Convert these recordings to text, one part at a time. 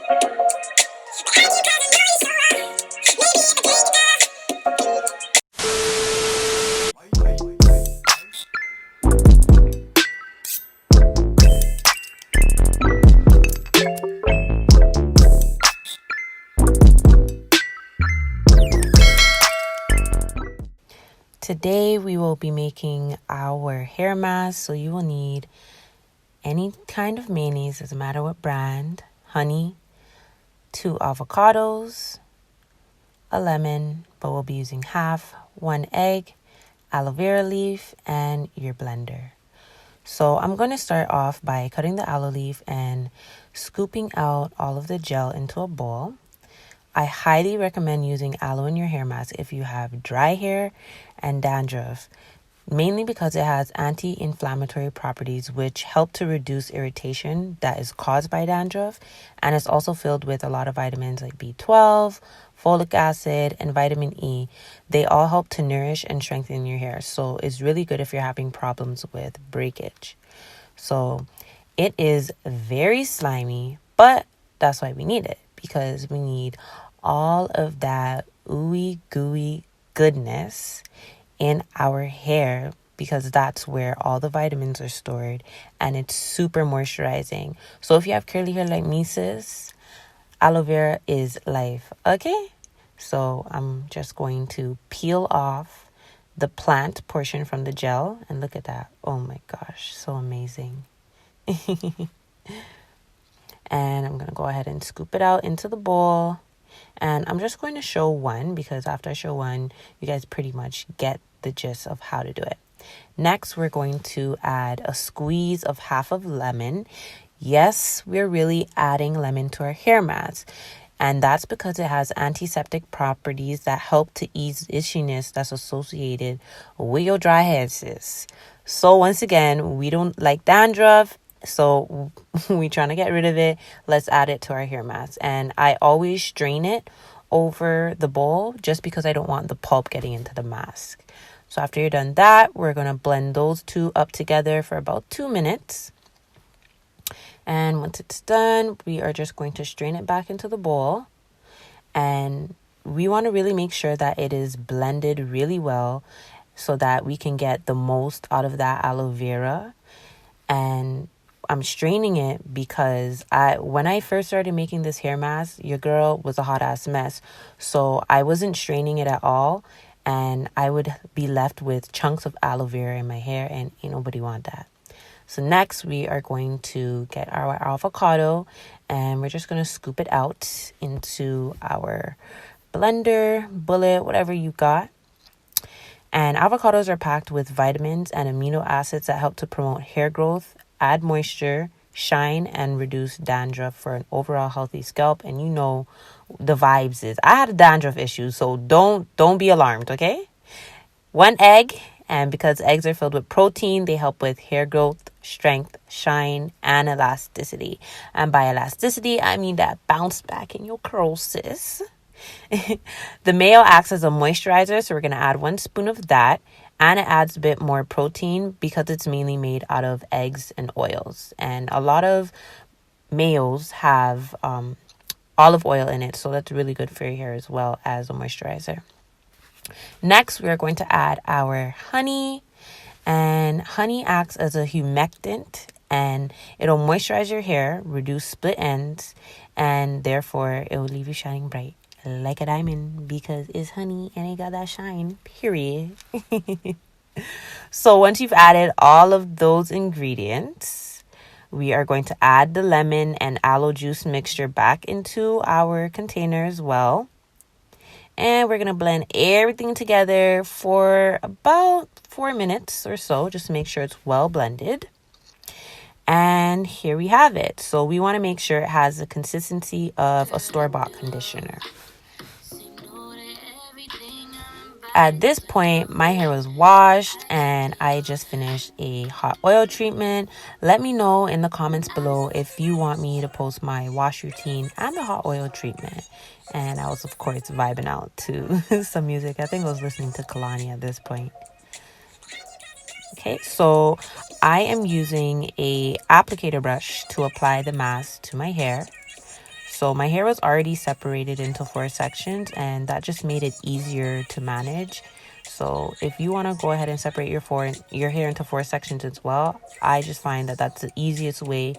Today we will be making our hair mask, so you will need any kind of mayonnaise, doesn't matter what brand, honey, 2 avocados, a lemon, but we'll be using half, 1 egg, aloe vera leaf, and your blender. So I'm going to start off by cutting the aloe leaf and scooping out all of the gel into a bowl. I highly recommend using aloe in your hair mask if you have dry hair and dandruff, mainly because it has anti-inflammatory properties which help to reduce irritation that is caused by dandruff, and it's also filled with a lot of vitamins like B12, folic acid, and vitamin E. They all help to nourish and strengthen your hair, so it's really good if you're having problems with breakage. So it is very slimy, but that's why we need it, because we need all of that ooey gooey goodness in our hair, because that's where all the vitamins are stored, and it's super moisturizing. So if you have curly hair like me, sis, aloe vera is life. Okay, so I'm just going to peel off the plant portion from the gel, and look at that. Oh my gosh, so amazing. And I'm gonna go ahead and scoop it out into the bowl. And I'm just going to show one, because after I show one, you guys pretty much get the gist of how to do it. Next, we're going to add a squeeze of half of lemon. Yes, we're really adding lemon to our hair mask. And that's because it has antiseptic properties that help to ease itchiness that's associated with your dry hair, sis. So once again, we don't like dandruff, so we're trying to get rid of it. Let's add it to our hair mask. And I always strain it over the bowl just because I don't want the pulp getting into the mask. So after you're done that, we're going to blend those two up together for about 2 minutes. And once it's done, we are just going to strain it back into the bowl. And we want to really make sure that it is blended really well so that we can get the most out of that aloe vera. And I'm straining it because when I first started making this hair mask, your girl was a hot ass mess. So I wasn't straining it at all. And I would be left with chunks of aloe vera in my hair, and ain't nobody want that. So next we are going to get our avocado, and we're just going to scoop it out into our blender, bullet, whatever you got. And avocados are packed with vitamins and amino acids that help to promote hair growth, add moisture, shine, and reduce dandruff for an overall healthy scalp. And you know the vibes is, I had a dandruff issue, so don't be alarmed, okay? 1 egg, and because eggs are filled with protein, they help with hair growth, strength, shine, and elasticity. And by elasticity, I mean that bounce back in your curls, sis. The mayo acts as a moisturizer, so we're going to add 1 spoon of that. And it adds a bit more protein because it's mainly made out of eggs and oils. And a lot of mayos have olive oil in it, so that's really good for your hair as well as a moisturizer. Next, we are going to add our honey. And honey acts as a humectant, and it'll moisturize your hair, reduce split ends, and therefore it will leave you shining bright like a diamond because it's honey and it got that shine, period. So once you've added all of those ingredients, we are going to add the lemon and aloe juice mixture back into our container as well. And we're going to blend everything together for about 4 minutes or so, just to make sure it's well blended. And here we have it. So we want to make sure it has the consistency of a store-bought conditioner. At this point, my hair was washed and I just finished a hot oil treatment. Let me know in the comments below if you want me to post my wash routine and the hot oil treatment. And I was, of course, vibing out to some music. I think I was listening to Kalani at this point. Okay, so I am using a applicator brush to apply the mask to my hair. So my hair was already separated into 4 sections, and that just made it easier to manage. So if you want to go ahead and separate your hair into 4 sections as well, I just find that that's the easiest way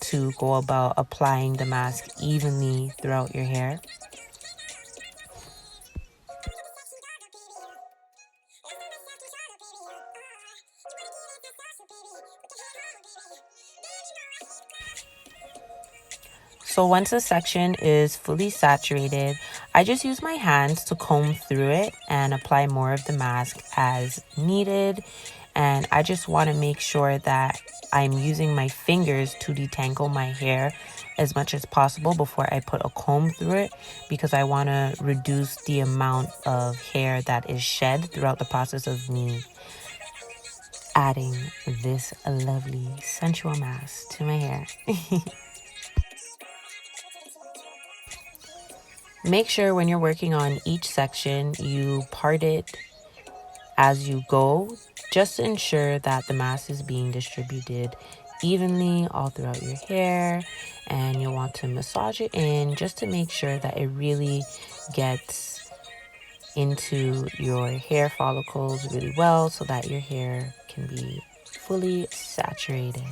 to go about applying the mask evenly throughout your hair. So once a section is fully saturated, I just use my hands to comb through it and apply more of the mask as needed. And I just want to make sure that I'm using my fingers to detangle my hair as much as possible before I put a comb through it, because I want to reduce the amount of hair that is shed throughout the process of me adding this lovely sensual mask to my hair. Make sure when you're working on each section, you part it as you go, just to ensure that the mask is being distributed evenly all throughout your hair. And you'll want to massage it in just to make sure that it really gets into your hair follicles really well, so that your hair can be fully saturated.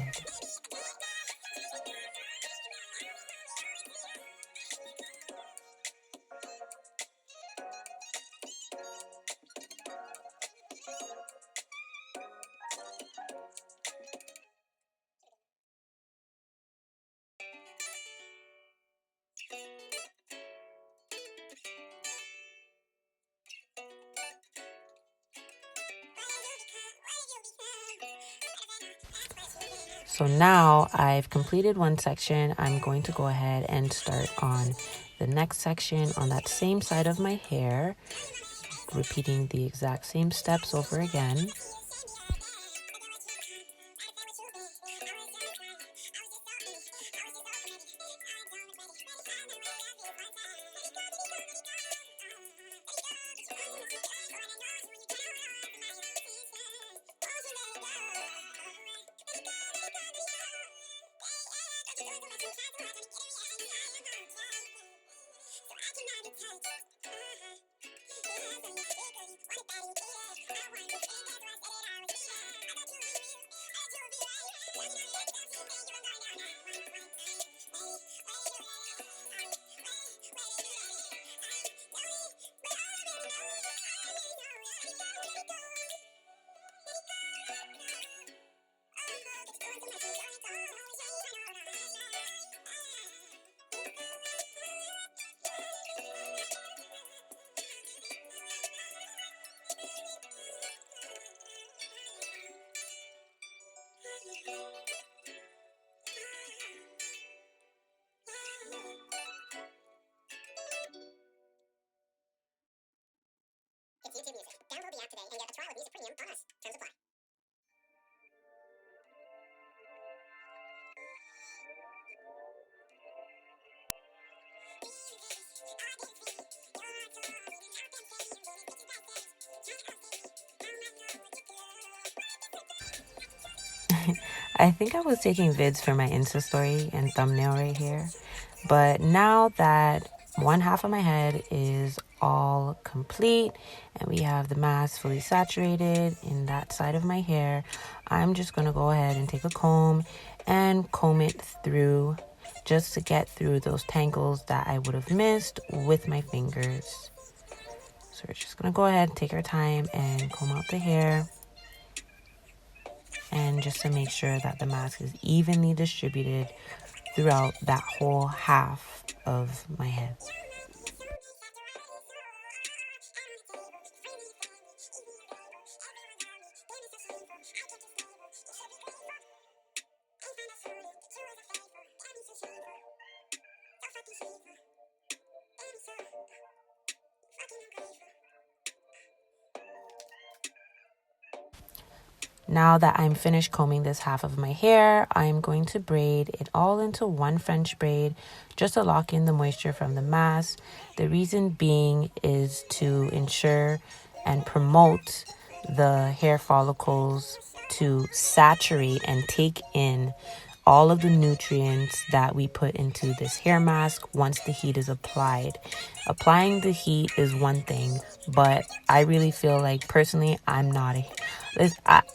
So now I've completed one section. I'm going to go ahead and start on the next section on that same side of my hair, repeating the exact same steps over again. It's YouTube Music. Download the app today and get a trial of Music Premium on us. Terms apply. I think I was taking vids for my Insta story and thumbnail right here. But now that one half of my head is all complete and we have the mask fully saturated in that side of my hair, I'm just going to go ahead and take a comb and comb it through, just to get through those tangles that I would have missed with my fingers. So we're just going to go ahead and take our time and comb out the hair. And just to make sure that the mask is evenly distributed throughout that whole half of my head. Now that I'm finished combing this half of my hair, I'm going to braid it all into one French braid just to lock in the moisture from the mask. The reason being is to ensure and promote the hair follicles to saturate and take in all of the nutrients that we put into this hair mask once the heat is applied. Applying the heat is one thing, but I really feel like personally I'm not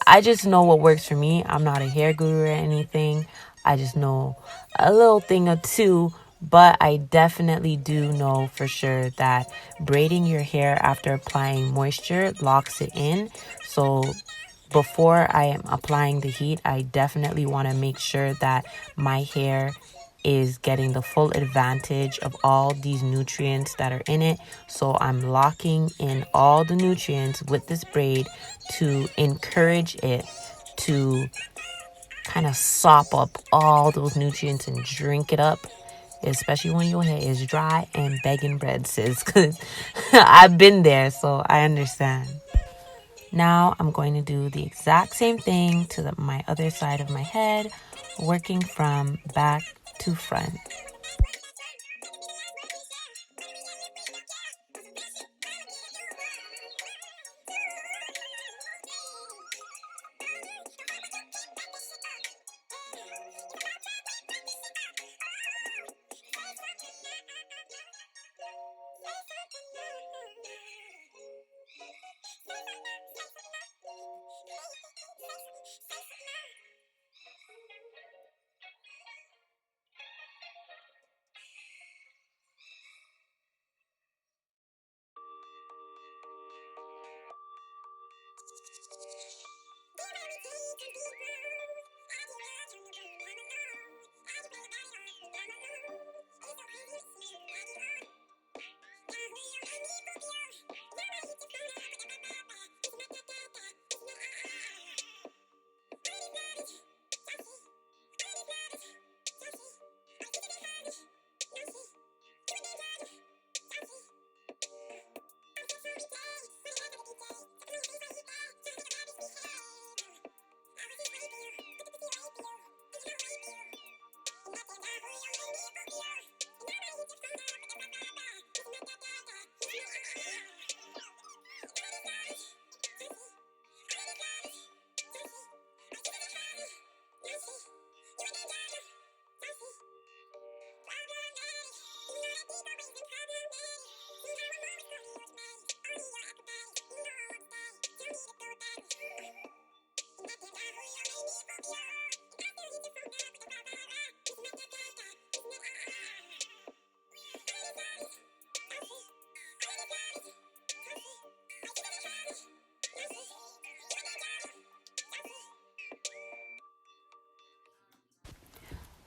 I just know what works for me. I'm not a hair guru or anything. I just know a little thing or two, but I definitely do know for sure that braiding your hair after applying moisture locks it in. So before I am applying the heat, I definitely want to make sure that my hair is getting the full advantage of all these nutrients that are in it. So I'm locking in all the nutrients with this braid to encourage it to kind of sop up all those nutrients and drink it up, especially when your hair is dry and begging bread, sis, because I've been there, so I understand. Now I'm going to do the exact same thing to my other side of my head, working from back to front.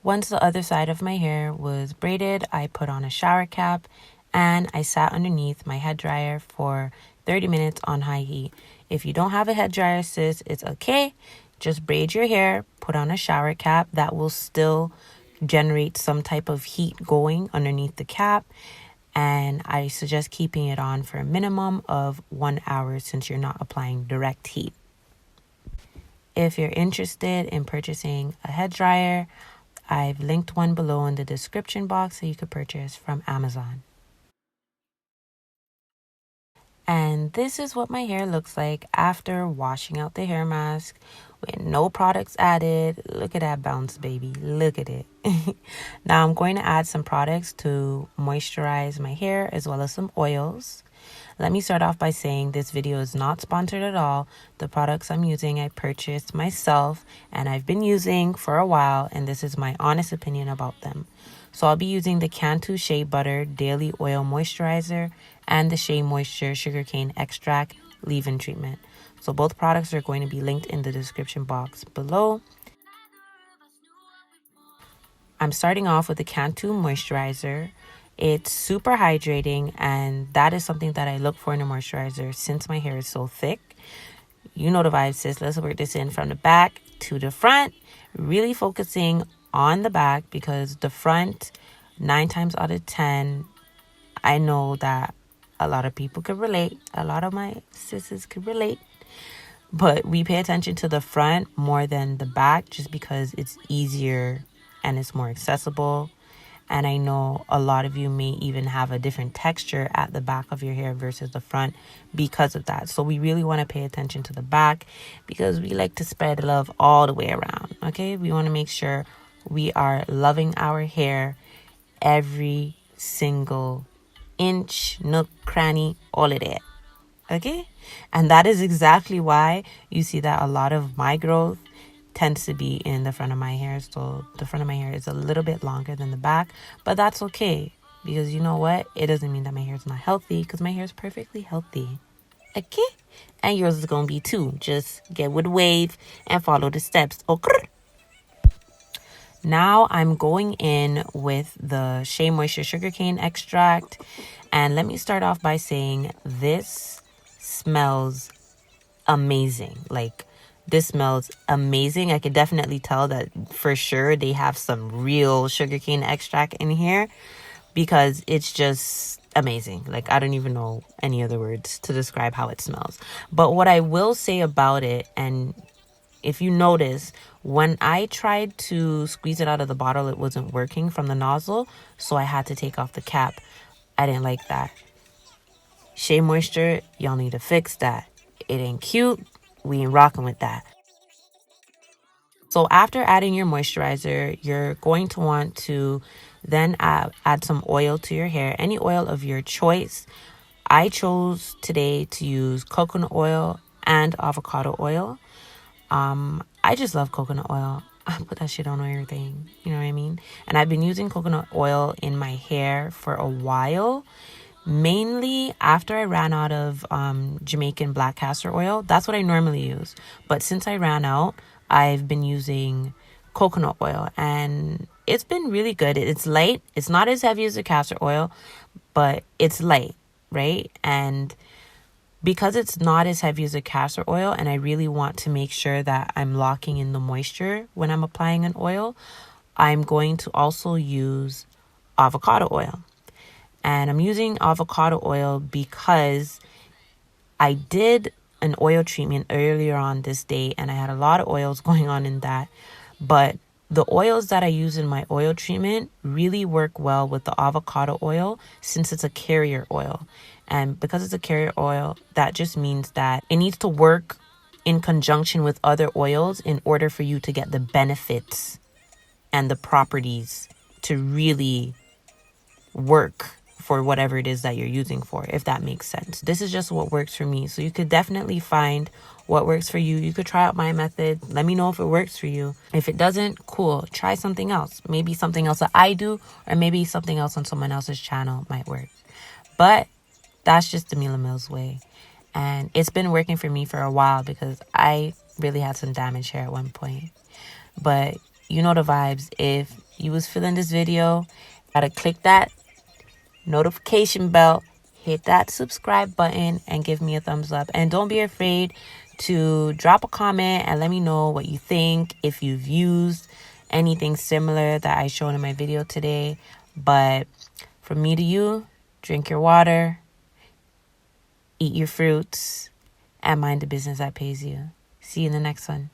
Once the other side of my hair was braided, I put on a shower cap and I sat underneath my head dryer for 30 minutes on high heat. If you don't have a head dryer, sis, it's okay. Just braid your hair, put on a shower cap that will still generate some type of heat going underneath the cap. And I suggest keeping it on for a minimum of 1 hour since you're not applying direct heat. If you're interested in purchasing a head dryer, I've linked one below in the description box that you could purchase from Amazon. And this is what my hair looks like after washing out the hair mask with no products added. Look at that bounce, baby. Look at it. Now I'm going to add some products to moisturize my hair as well as some oils. Let me start off by saying this video is not sponsored at all. The products I'm using I purchased myself and I've been using for a while, and this is my honest opinion about them. So I'll be using the Cantu Shea Butter Daily Oil Moisturizer and the Shea Moisture Sugarcane Extract Leave-In Treatment. So both products are going to be linked in the description box below. I'm starting off with the Cantu Moisturizer. It's super hydrating, and that is something that I look for in a moisturizer since my hair is so thick. You know the vibes, sis. Let's work this in from the back to the front. Really focusing on the back because the front, 9 times out of 10, I know that a lot of people could relate. A lot of my sisters could relate. But we pay attention to the front more than the back just because it's easier and it's more accessible. And I know a lot of you may even have a different texture at the back of your hair versus the front because of that. So we really want to pay attention to the back because we like to spread love all the way around, okay? We want to make sure we are loving our hair every single inch, nook, cranny, all of that. Okay? And that is exactly why you see that a lot of my growth tends to be in the front of my hair. So the front of my hair is a little bit longer than the back, but that's okay, because you know what? It doesn't mean that my hair is not healthy, because my hair is perfectly healthy. Okay? And yours is going to be too. Just get with the wave and follow the steps. Okay? Now I'm going in with the Shea Moisture Sugarcane Extract. And let me start off by saying this smells amazing. Like, this smells amazing. I could definitely tell that for sure they have some real sugarcane extract in here, because it's just amazing. Like, I don't even know any other words to describe how it smells. But what I will say about it, and if you notice, when I tried to squeeze it out of the bottle, it wasn't working from the nozzle, so I had to take off the cap. I didn't like that. Shea Moisture, y'all need to fix that. It ain't cute. We ain't rocking with that. So after adding your moisturizer, you're going to want to then add some oil to your hair, any oil of your choice. I chose today to use coconut oil and avocado oil. I just love coconut oil. I put that shit on everything, you know what I mean? And I've been using coconut oil in my hair for a while. Mainly after I ran out of Jamaican black castor oil. That's what I normally use. But since I ran out, I've been using coconut oil. And it's been really good. It's light. It's not as heavy as the castor oil, but it's light, right? And because it's not as heavy as a castor oil, and I really want to make sure that I'm locking in the moisture when I'm applying an oil, I'm going to also use avocado oil. And I'm using avocado oil because I did an oil treatment earlier on this day, and I had a lot of oils going on in that. But the oils that I use in my oil treatment really work well with the avocado oil, since it's a carrier oil. And because it's a carrier oil, that just means that it needs to work in conjunction with other oils in order for you to get the benefits and the properties to really work for whatever it is that you're using for, if that makes sense. This is just what works for me. So you could definitely find what works for you. You could try out my method. Let me know if it works for you. If it doesn't, cool. Try something else. Maybe something else that I do, or maybe something else on someone else's channel might work. But that's just the Mila Mills way. And it's been working for me for a while, because I really had some damaged hair at one point. But you know the vibes. If you was feeling this video, gotta click that notification bell, hit that subscribe button, and give me a thumbs up. And don't be afraid to drop a comment and let me know what you think, if you've used anything similar that I showed in my video today. But from me to you, drink your water, eat your fruits, and mind the business that pays you. See you in the next one.